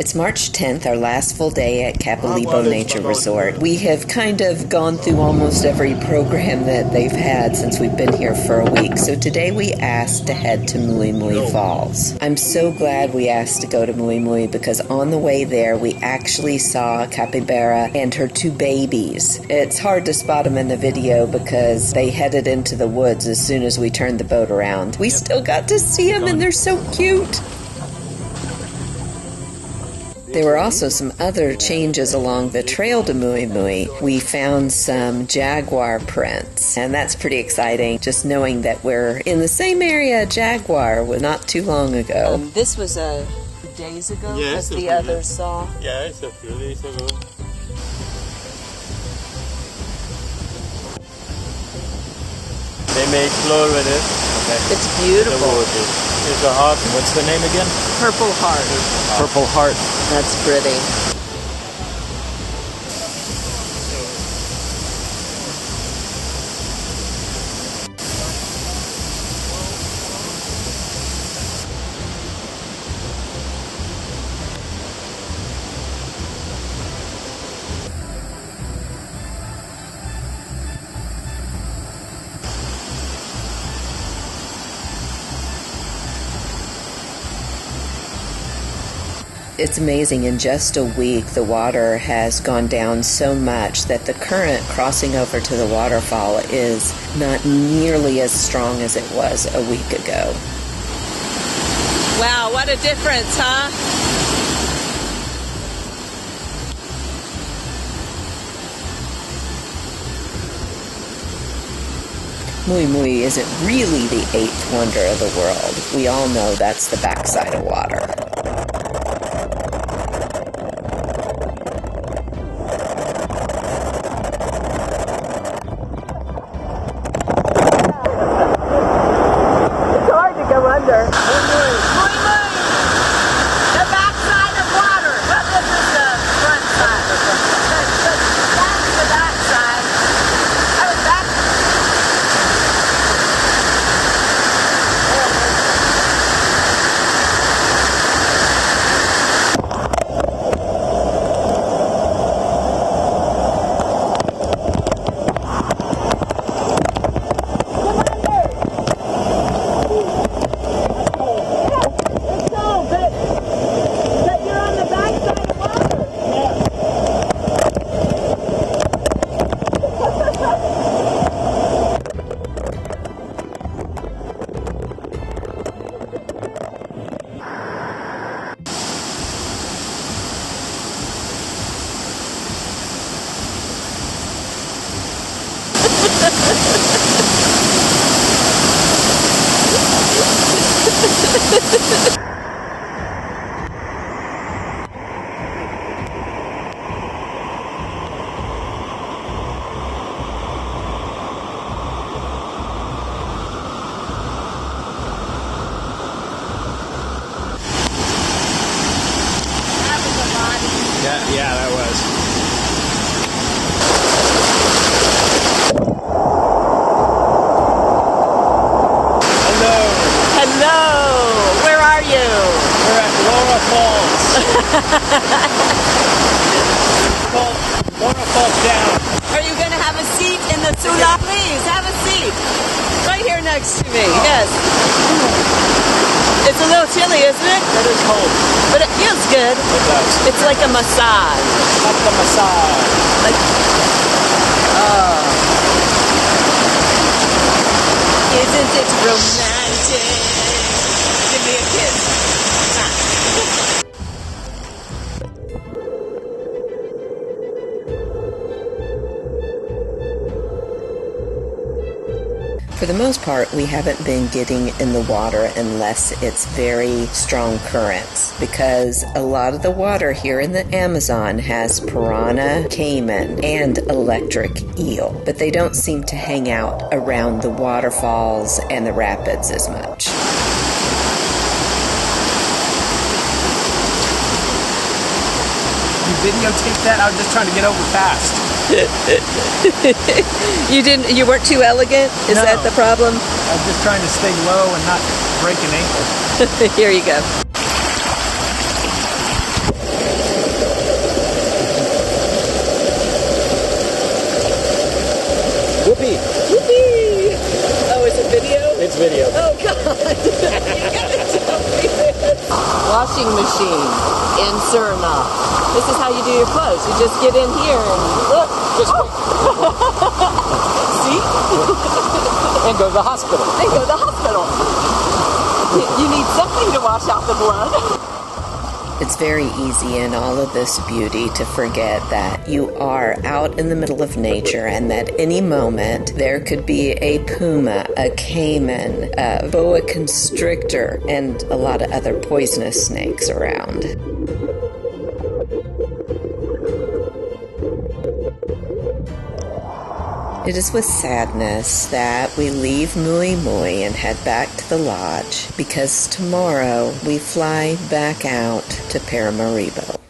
It's March 10th, our last full day at Kabalebo Nature Resort. We have kind of gone through almost every program that they've had since we've been here for a week. So today we asked to head to Moi Moi Falls. I'm so glad we asked to go to Moi Moi because on the way there we actually saw a capybara and her two babies. It's hard to spot them in the video because they headed into the woods as soon as we turned the boat around. We still got to see them and they're so cute. There were also some other changes along the trail to Moi Moi. We found some jaguar prints, and that's pretty exciting, just knowing that we're in the same area a jaguar was not too long ago. This was days ago, as the others saw. Yeah, it's a few days ago. They may explore with it. Okay. It's beautiful. It's a heart. What's the name again? Purple heart. Purple heart. That's pretty. It's amazing, in just a week the water has gone down so much that the current crossing over to the waterfall is not nearly as strong as it was a week ago. Wow, what a difference, huh? Moi Moi isn't really the eighth wonder of the world. We all know that's the backside of water. Yeah, that was. Hello. Hello! Where are you? We're at Laura Falls. Called Laura Falls down. Are you going to have a seat in the Sula? Please, have a seat. Right here next to me, yes. It's a little chilly, isn't it? It is cold. But it feels good. It does. It's like a massage. Like the massage. Like, isn't it romantic? Give me a kiss. For the most part, we haven't been getting in the water unless it's very strong currents, because a lot of the water here in the Amazon has piranha, caiman, and electric eel, but they don't seem to hang out around the waterfalls and the rapids as much. You videotape that? I was just trying to get over fast. You weren't too elegant? Is No. that the problem? I was just trying to stay low and not break an ankle. Here you go. It's video. Oh, God. You gotta tell me this. Washing machine in Suriname. This is how you do your clothes. You just get in here and look. Just See? and go to the hospital. They go to the hospital. You need something to wash out the blood. It's very easy in all of this beauty to forget that you are out in the middle of nature and that any moment there could be a puma, a caiman, a boa constrictor, and a lot of other poisonous snakes around. It is with sadness that we leave Moi Moi and head back to the lodge because tomorrow we fly back out to Paramaribo.